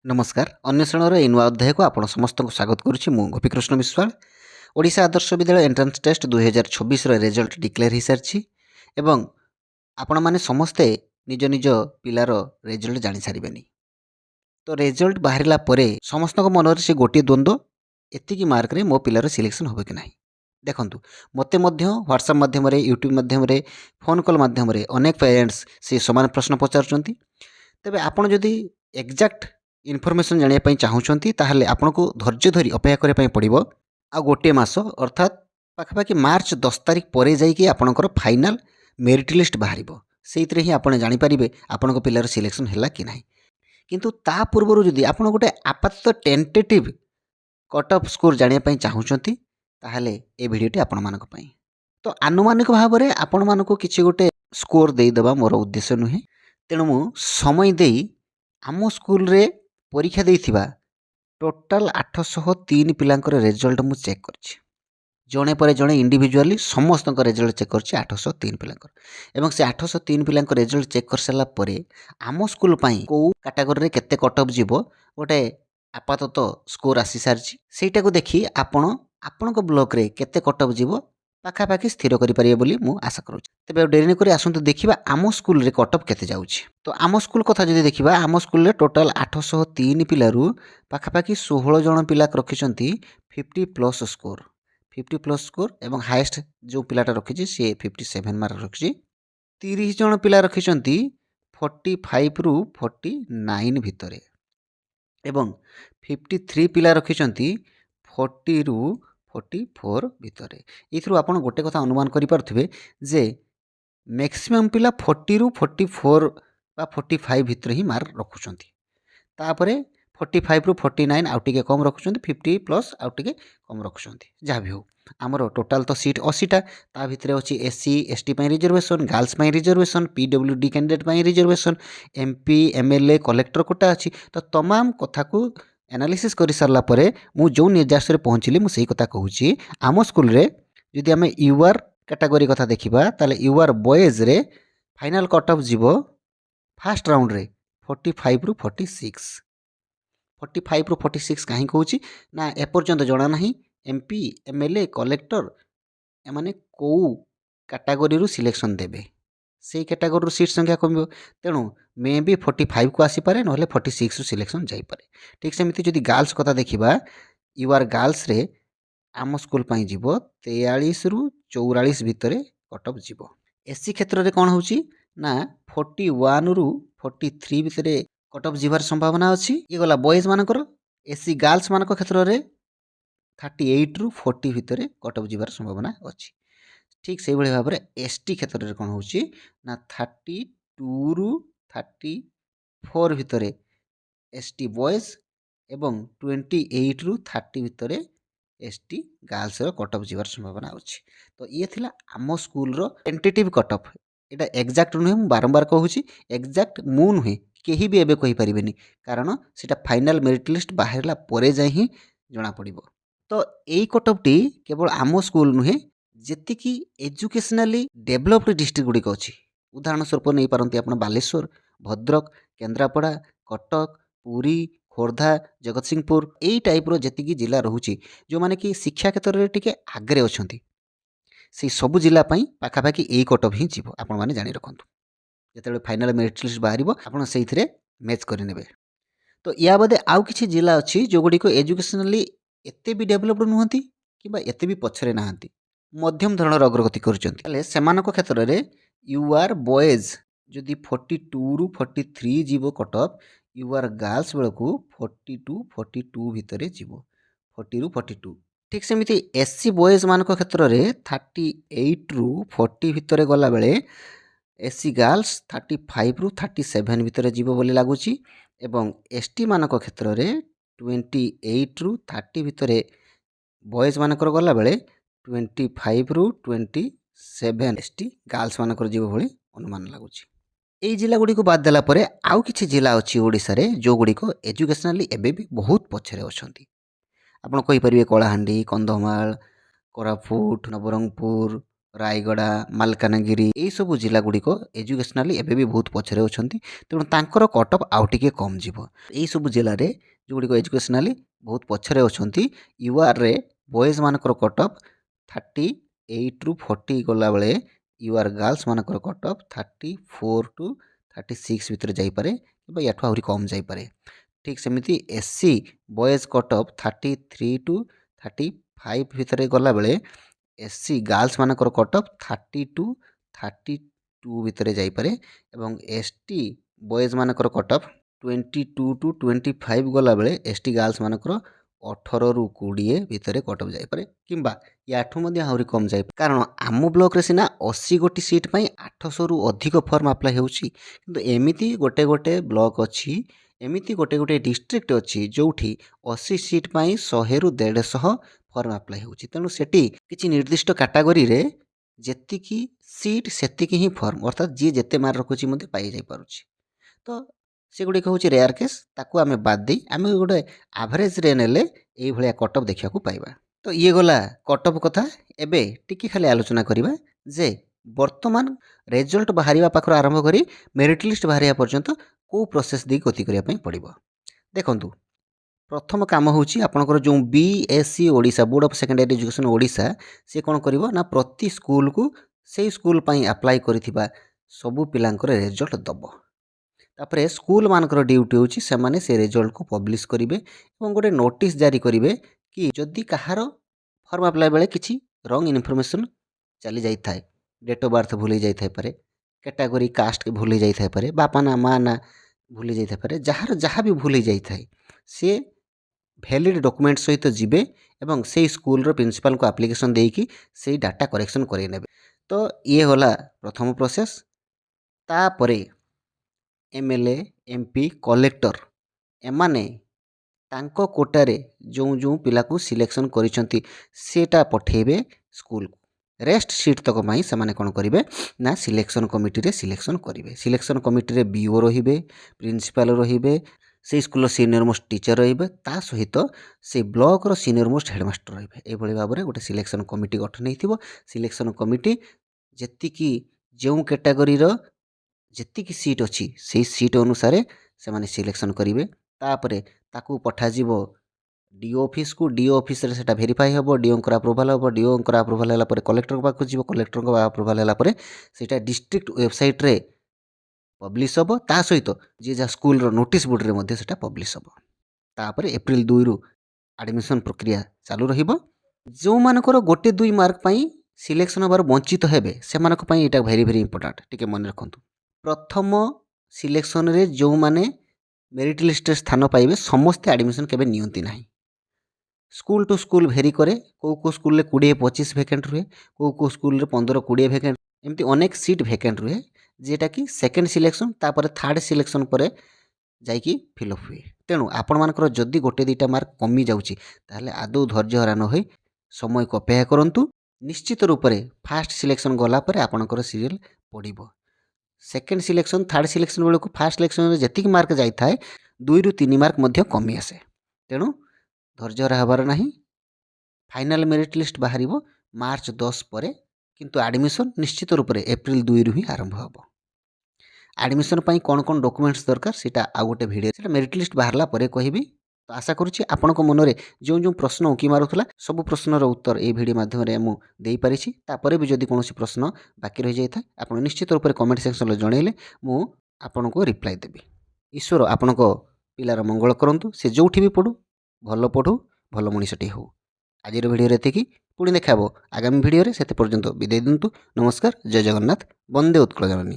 नमस्कार अन्वेषण नुआ अध्याय को आपण समस्त को स्वागत करुच्ची मु Gopikrishna Vishwal. Odisha Adarsh Vidyalaya entrance test 2024 result declare हो सारी एवं आपण मैंने समस्ते निज निज पिलार रिजल्ट जानी सारे। तो रिजल्ट बाहर पर समस्त मन से गोटे द्वंद्व एतिकी मार्क रे मो पिलार सिलेक्शन हो कि ना। देखूँ मत व्हाट्सएप मध्यम यूट्यूब मध्यम फोन कॉल मध्यम अनेक पेरेंट्स से सामान प्रश्न पचार तेबे आपण जदि एक्जाक्ट इनफॉरमेशन जानापी चाहूँगी ताहले आपन को धैर्य धरी अपेक्षा करने पड़ो आ गोटे मास अर्थात पाखापाखि मार्च 10 तारिख पर जाइए आपणकर फाइनाल मेरिट लिस्ट बाहर से ही आप जानीपारे आपण पिलार सिलेक्शन है कि ना। किंतु ता पूर्व जदि आप गोटे आपात टेंटेटिव कट ऑफ स्कोर जानापी चाहूँगी ताहले ए भिडियोटी आपण मानक पई। तो आनुमानिक भाव में आपण मानक किसी गोटे स्कोर देदेबा मोर उद्देश्य नुहे। तेणु मु समय दे आम स्कूल रे परीक्षा देइथिबा टोटाल 803 पिलांकर रिजल्ट मु चेक करछि। जणे पर जणे इंडिविजुअली समस्त रिजल्ट चेक करछि 803 पिलांकर एवं से 803 पिलांकर रिजल्ट चेक कर सारा परे आम स्कूल पई को कैटेगरी रे केते कट ऑफ जीवो गोटे आपातत स्कोर आसी सारछि। सेटा को देखि आपण ब्लॉक रे केते कट ऑफ जीवो पाखापाखि स्थिर करें बोली मु आशा करुँच। तेज डेरी नक आसतु देखा आम स्कूल रे कट ऑफ केते जाउछि। तो आम स्कूल कथा जदि देखा आम स्कूल रे टोटाल 803 पिलारू पाखापाखि 16 जन पिला रखिछंती 50+ स्कोर 50+ स्कोर एवं हाईएस्ट जो पिलाटा रखिछि से 57 मार्क रखिछि। 30 जन पिला रखिछंती 45 रु 49 भितरे एवं 53 पिला रखिछंती 40 रु 44 भितर। ये आप गोटे कथा अनुमान करें जे मैक्सिमम पिला 40 रु 44 बा 45 भितर ही मार्क रखुंट। तापर 45 रु 49 आउ टिके कम रखुंट 50+ आउ टिके कम रखुंट। जहाँ भी हो आमर टोटाल तो सीट 80टा ता भितर अच्छी SC ST reservation girls reservation PWD candidate reservation MP MLA collector quota अच्छी। तो तमाम कथा को एनालिसिस कर सारा पर मु जो निर्देश पहुँचली मुझे कथा कहूँ आम स्कूल रे जदि आम यूआर कैटेगरी कथा देखा ताले यूआर बॉयज रे फाइनल कट ऑफ जीव फास्ट राउंड रे 45 रु 46 45 रु 46 कहीं कहूँ ना एपर्यंत जना ना एमपी एमएलए कलेक्टर एमाने को कैटेगरी रु सिलेक्शन देबे से कैटेगरी सीट संख्या कम तेणु मे भी 45 को आसीपे ना 46 रु सिलेक्शन जापे। ठीक सेमती जदि गर्ल्स कथा देखा यूआर गर्ल्स रे आम स्कूल पाई जीव 43 रु 44 भितर कट ऑफ जीव। एससी क्षेत्र में कौन होची ना 41 रु 43 भितर कट ऑफ जीवार संभावना अच्छी। ये गला बॉयज मानकर एससी गर्ल्स मान क्षेत्र में 38 रु 40 भितर कट ऑफ जीवार संभावना अच्छी। ठीक से भाव में एसटी क्षेत्र में कौन होची ना 32 रु 34 भितर एसटी बॉयज एवं 28 रु 30 भितर एसटी गर्ल्स कट ऑफ जीवार संभावना अच्छी। तो ये थिला आम स्कूल रो टेंटेटिव कट ऑफ। एटा एक्जाक्ट नुहे मु बारंबार कहूँ एक्जाक्ट मु नुहे केही भी एबे कहि परिबेनी कारण सेटा फाइनल मेरिट लिस्ट बाहरला परे जाय ही जना पड़िबो। तो एई कट ऑफ टी केवल आम स्कूल नुहे जेति की एजुकेशनली डेभलप्ड डिस्ट्रिक्ट गुड़िक अच्छी उदाहरण स्वरूप नहीं पारती आप बालेश्वर भद्रक केन्द्रापड़ा कटक पुरी खोर्धा जगतसिंहपुर यही टाइप्र जी जिला रोचे जो मैंने कि शिक्षा क्षेत्र में टी आगे अच्छा से सबू जिलापाई पाखापाखि यही कट ऑफ ही जीव आपण मैंने जानी रखु जो फाइनाल मेरिट लिस्ट बाहर आपड़ से मैच करे। तो या बादे आउ किसी जिला अच्छी जो गुड़िक एजुकेशनली एते भी डेभलप्ड नुहति कि एते भी पछरे नाहंती मध्यम धरणर अग्रगति कर क्षेत्र में यूआर बॉयज जदि 42 रु 43 जीव कट ऑफ यूआर गर्ल्स बेलू 42 भितर जीव 40 रु 42। ठीक सेमती एससी बॉयज मान क्षेत्र में 38 रु 40 भितर गला बेले एससी गर्ल्स 35 रु 37 भितर जीव बोली लगुच एवं एसटी मान क्षेत्र में 28 रु 30 भितर बॉयज मानकर गला बेले 25 रु 27 एसटी गर्ल्स मानकर जीव भली अनुमान लगुच। यही जिला गुड़ी को बाद देला परे आउ किछि जिला अच्छी ओडिशा रे जो गुड़ी को एजुकेशनली एबे भी बहुत पछरे अछंती। आपण कहि परिबे कलाहांडी कंधमाल कोरापुट नवरंगपुर ରାୟଗଡ଼ା, ମାଲକାନଗିରି ଏହିସବୁ ଜିଲ୍ଲାଗୁଡ଼ିକ ଏଜୁକେସନାଲି ଏବେ ବି ବହୁତ ପଛରେ ଅଛନ୍ତି। ତେଣୁ ତାଙ୍କର କଟ୍ ଅଫ୍ ଆଉ ଟିକେ କମ୍ ଯିବ। ଏହିସବୁ ଜିଲ୍ଲାରେ ଯେଉଁଗୁଡ଼ିକ ଏଜୁକେସନାଲି ବହୁତ ପଛରେ ଅଛନ୍ତି, ୟୁଆର୍ରେ ବଏଜ୍ମାନଙ୍କର କଟ୍ ଅଫ୍ 38ରୁ 40 ଗଲାବେଳେ ୟୁଆର୍ ଗାର୍ଲସମାନଙ୍କର କଟ୍ ଅଫ୍ 34 ଟୁ 36 ଭିତରେ ଯାଇପାରେ କିମ୍ବା ୟାଠୁ ଆହୁରି କମ୍ ଯାଇପାରେ। ଠିକ୍ ସେମିତି SC boys cut off 33 to 35 ଭିତରେ ଗଲାବେଳେ ଏସ୍ସି ଗାର୍ଲସମାନଙ୍କର କଟ୍ ଅଫ୍ 30 ଟୁ 32 ଭିତରେ ଯାଇପାରେ ଏବଂ ଏସ୍ଟି ବଏଜ୍ମାନଙ୍କର କଟ୍ ଅଫ୍ 22 ଟୁ 25 ଗଲାବେଳେ ଏସ୍ଟି ଗାର୍ଲସମାନଙ୍କର 18ରୁ 20 ଭିତରେ କଟ୍ ଅଫ୍ ଯାଇପାରେ କିମ୍ବା ୟାଠୁ ମଧ୍ୟ ଆହୁରି କମ୍ ଯାଇପାରେ। କାରଣ ଆମ ବ୍ଲକରେ ସିନା 80 ଗୋଟି ସିଟ୍ ପାଇଁ 800ରୁ ଅଧିକ ଫର୍ମ ଆପ୍ଲାଏ ହେଉଛି, କିନ୍ତୁ ଏମିତି ଗୋଟେ ଗୋଟେ ବ୍ଲକ ଅଛି, ଏମିତି ଗୋଟେ ଗୋଟେ ଡିଷ୍ଟ୍ରିକ୍ଟ ଅଛି ଯେଉଁଠି 80 ସିଟ୍ ପାଇଁ 100ରୁ 150 ଫର୍ମ ଆପ୍ଲାଏ ହେଉଛି। ତେଣୁ ସେଠି କିଛି ନିର୍ଦ୍ଦିଷ୍ଟ କାଟାଗୋରୀରେ ଯେତିକି ସିଟ୍ ସେତିକି ହିଁ ଫର୍ମ, ଅର୍ଥାତ୍ ଯିଏ ଯେତେ ମାର୍କ ରଖୁଛି ମଧ୍ୟ ପାଇଯାଇପାରୁଛି। ତ ସେଗୁଡ଼ିକ ହେଉଛି ରେୟାର କେସ୍, ତାକୁ ଆମେ ବାଦ ଦେଇ ଆମେ ଗୋଟେ ଆଭରେଜରେ ନେଲେ ଏଇଭଳିଆ କଟ୍ ଅଫ୍ ଦେଖିବାକୁ ପାଇବା। ତ ଇଏ ଗଲା କଟ୍ ଅଫ୍ କଥା। ଏବେ ଟିକେ ଖାଲି ଆଲୋଚନା କରିବା ଯେ ବର୍ତ୍ତମାନ ରେଜଲ୍ଟ ବାହାରିବା ପାଖରୁ ଆରମ୍ଭ କରି ମେରିଟ୍ ଲିଷ୍ଟ ବାହାରିବା ପର୍ଯ୍ୟନ୍ତ କେଉଁ ପ୍ରୋସେସ୍ ଦେଇ ଗତି କରିବା ପାଇଁ ପଡ଼ିବ। ଦେଖନ୍ତୁ, ପ୍ରଥମ କାମ ହେଉଛି ଆପଣଙ୍କର ଯେଉଁ BSc Odisha, board of secondary education Odisha, ସେ କ'ଣ କରିବ ନା ପ୍ରତି ସ୍କୁଲକୁ ସେଇ ସ୍କୁଲ ପାଇଁ ଆପ୍ଲାଏ କରିଥିବା ସବୁ ପିଲାଙ୍କର ରେଜଲ୍ଟ ଦେବ। ତାପରେ ସ୍କୁଲମାନଙ୍କର ଡ୍ୟୁଟି ହେଉଛି ସେମାନେ ସେ ରେଜଲ୍ଟକୁ ପବ୍ଲିଶ କରିବେ ଏବଂ ଗୋଟେ ନୋଟିସ୍ ଜାରି କରିବେ କି ଯଦି କାହାର ଫର୍ମ ଆପ୍ଲାଏ ବେଳେ କିଛି ରଙ୍ଗ ଇନଫର୍ମେସନ୍ ଚାଲି ଯାଇଥାଏ, ଡେଟ୍ ଅଫ୍ ବାର୍ଥ ଭୁଲି ଯାଇଥାଇପାରେ, କ୍ୟାଟାଗୋରୀ କାଷ୍ଟ ଭୁଲି ଯାଇଥାଇପାରେ, ବାପା ନା ମା ନା ଭୁଲି ଯାଇଥାଇପାରେ, ଯାହାର ଯାହା ବି ଭୁଲି ଯାଇଥାଏ ସେ ଭ୍ୟାଲିଡ୍ ଡକୁମେଣ୍ଟ ସହିତ ଯିବେ ଏବଂ ସେଇ ସ୍କୁଲର ପ୍ରିନ୍ସିପାଲଙ୍କୁ ଆପ୍ଲିକେସନ୍ ଦେଇକି ସେଇ ଡାଟା କରେକ୍ସନ୍ କରାଇ ନେବେ। ତ ଇଏ ହେଲା ପ୍ରଥମ ପ୍ରୋସେସ୍। ତାପରେ MLA, MP, କଲେକ୍ଟର ଏମାନେ ତାଙ୍କ କୋଟାରେ ଯେଉଁ ଯେଉଁ ପିଲାକୁ ସିଲେକ୍ସନ୍ କରିଛନ୍ତି ସେଟା ପଠାଇବେ ସ୍କୁଲକୁ। ରେଷ୍ଟ ସିଟ୍ ତକ ପାଇଁ ସେମାନେ କ'ଣ କରିବେ ନା ସିଲେକ୍ସନ୍ କମିଟିରେ ସିଲେକ୍ସନ୍ କରିବେ। ସିଲେକ୍ସନ୍ କମିଟିରେ BO ରହିବେ, ପ୍ରିନ୍ସିପାଲ ରହିବେ, ସେଇ ସ୍କୁଲର ସିନିୟର ମୋଷ୍ଟ ଟିଚର ରହିବେ, ତା ସହିତ ସେଇ ବ୍ଲକର ସିନିୟର ମୋଷ୍ଟ ହେଡ଼ମାଷ୍ଟର ରହିବେ। ଏଇଭଳି ଭାବରେ ଗୋଟେ ସିଲେକ୍ସନ୍ କମିଟି ଗଠନ ହୋଇଥିବ। ସିଲେକ୍ସନ୍ କମିଟି ଯେତିକି ଯେଉଁ କ୍ୟାଟାଗୋରୀର ଯେତିକି ସିଟ୍ ଅଛି ସେଇ ସିଟ୍ ଅନୁସାରେ ସେମାନେ ସିଲେକ୍ସନ୍ କରିବେ। ତାପରେ ତାକୁ ପଠାଯିବ DO ଅଫିସକୁ। DO ଅଫିସରେ ସେଟା ଭେରିଫାଇ ହେବ, DOଙ୍କର ଆପ୍ରୁଭାଲ୍ ହେବ, DOଙ୍କର ଆପ୍ରୁଭାଲ୍ ହେଲା ପରେ କଲେକ୍ଟରଙ୍କ ପାଖକୁ ଯିବ, କଲେକ୍ଟରଙ୍କ ଆପ୍ରୁଭାଲ୍ ହେଲା ପରେ ସେଇଟା ଡିଷ୍ଟ୍ରିକ୍ଟ ୱେବସାଇଟ୍ରେ ପବ୍ଲିଶ ହେବ। ତା ସହିତ ଯିଏ ଯାହା ସ୍କୁଲର ନୋଟିସ୍ ବୋର୍ଡ଼ରେ ମଧ୍ୟ ସେଟା ପବ୍ଲିଶ ହେବ। ତାପରେ ଏପ୍ରିଲ 2ରୁ ଆଡ଼ମିସନ୍ ପ୍ରକ୍ରିୟା ଚାଲୁ ରହିବ। ଯେଉଁମାନଙ୍କର 1-2 ମାର୍କ ପାଇଁ ସିଲେକ୍ସନ୍ ହେବାରୁ ବଞ୍ଚିତ ହେବେ ସେମାନଙ୍କ ପାଇଁ ଏଇଟା ଭେରି ଭେରି ଇମ୍ପୋର୍ଟାଣ୍ଟ, ଟିକେ ମନେ ରଖନ୍ତୁ। ପ୍ରଥମ ସିଲେକ୍ସନରେ ଯେଉଁମାନେ ମେରିଟ୍ ଲିଷ୍ଟରେ ସ୍ଥାନ ପାଇବେ ସମସ୍ତେ ଆଡ଼ମିସନ୍ କେବେ ନିଅନ୍ତି ନାହିଁ। ସ୍କୁଲ ଟୁ ସ୍କୁଲ ଭେରି କରେ। କେଉଁ କେଉଁ ସ୍କୁଲରେ 20-25 ଭେକେଣ୍ଟ ରୁହେ, କେଉଁ ସ୍କୁଲରେ 15-20 ଭେକେଣ୍ଟ, ଏମିତି ଅନେକ ସିଟ୍ ଭେକେଣ୍ଟ ରୁହେ, ଯେଉଁଟାକି ସେକେଣ୍ଡ ସିଲେକ୍ସନ୍ ତାପରେ ଥାର୍ଡ଼ ସିଲେକ୍ସନ୍ ପରେ ଯାଇକି ଫିଲ୍ଅପ୍ ହୁଏ। ତେଣୁ ଆପଣମାନଙ୍କର ଯଦି 1-2ଟା ମାର୍କ କମି ଯାଉଛି ତାହେଲେ ଆଦୌ ଧୈର୍ଯ୍ୟ ହରା ନ ହୋଇ ସମୟକୁ ଅପେକ୍ଷା କରନ୍ତୁ। ନିଶ୍ଚିତ ରୂପରେ ଫାଷ୍ଟ ସିଲେକ୍ସନ୍ ଗଲା ପରେ ଆପଣଙ୍କର ସିରିଏଲ୍ ପଡ଼ିବ। ସେକେଣ୍ଡ ସିଲେକ୍ସନ୍, ଥାର୍ଡ଼ ସିଲେକ୍ସନ୍ ବେଳକୁ ଫାଷ୍ଟ ସିଲେକ୍ସନ୍ରେ ଯେତିକି ମାର୍କ ଯାଇଥାଏ 2-3 ମାର୍କ ମଧ୍ୟ କମି ଆସେ। ତେଣୁ ଧୈର୍ଯ୍ୟ ହରା ହେବାର ନାହିଁ। ଫାଇନାଲ୍ ମେରିଟ୍ ଲିଷ୍ଟ ବାହାରିବ ମାର୍ଚ୍ଚ 10 ପରେ, କିନ୍ତୁ ଆଡ଼ମିସନ୍ ନିଶ୍ଚିତ ରୂପରେ ଏପ୍ରିଲ 2ରୁ ହିଁ ଆରମ୍ଭ ହେବ। ଆଡ଼ମିସନ୍ ପାଇଁ କ'ଣ କ'ଣ ଡକୁମେଣ୍ଟସ୍ ଦରକାର ସେଇଟା ଆଉ ଗୋଟେ ଭିଡ଼ିଓ, ସେଇଟା ମେରିଟ୍ ଲିଷ୍ଟ ବାହାରିଲା ପରେ କହିବି। ତ ଆଶା କରୁଛି ଆପଣଙ୍କ ମନରେ ଯେଉଁ ଯେଉଁ ପ୍ରଶ୍ନ ଉଙ୍କି ମାରୁଥିଲା ସବୁ ପ୍ରଶ୍ନର ଉତ୍ତର ଏହି ଭିଡ଼ିଓ ମାଧ୍ୟମରେ ମୁଁ ଦେଇପାରିଛି। ତାପରେ ବି ଯଦି କୌଣସି ପ୍ରଶ୍ନ ବାକି ରହିଯାଇଥାଏ ଆପଣ ନିଶ୍ଚିତ ରୂପରେ କମେଣ୍ଟ ସେକ୍ସନରେ ଜଣାଇଲେ ମୁଁ ଆପଣଙ୍କୁ ରିପ୍ଲାଏ ଦେବି। ଈଶ୍ୱର ଆପଣଙ୍କ ପିଲାର ମଙ୍ଗଳ କରନ୍ତୁ। ସେ ଯେଉଁଠି ବି ପଢ଼ୁ ଭଲ ପଢ଼ୁ, ଭଲ ମଣିଷଟି ହେଉ। ଆଜିର ଭିଡ଼ିଓରେ ଏତିକି, ପୁଣି ଦେଖା ହେବ ଆଗାମୀ ଭିଡ଼ିଓରେ। ସେତେ ପର୍ଯ୍ୟନ୍ତ ବିଦାୟ ଦିଅନ୍ତୁ। ନମସ୍କାର, ଜୟ ଜଗନ୍ନାଥ, ବନ୍ଦେ ଉତ୍କଳ ଜନନୀ।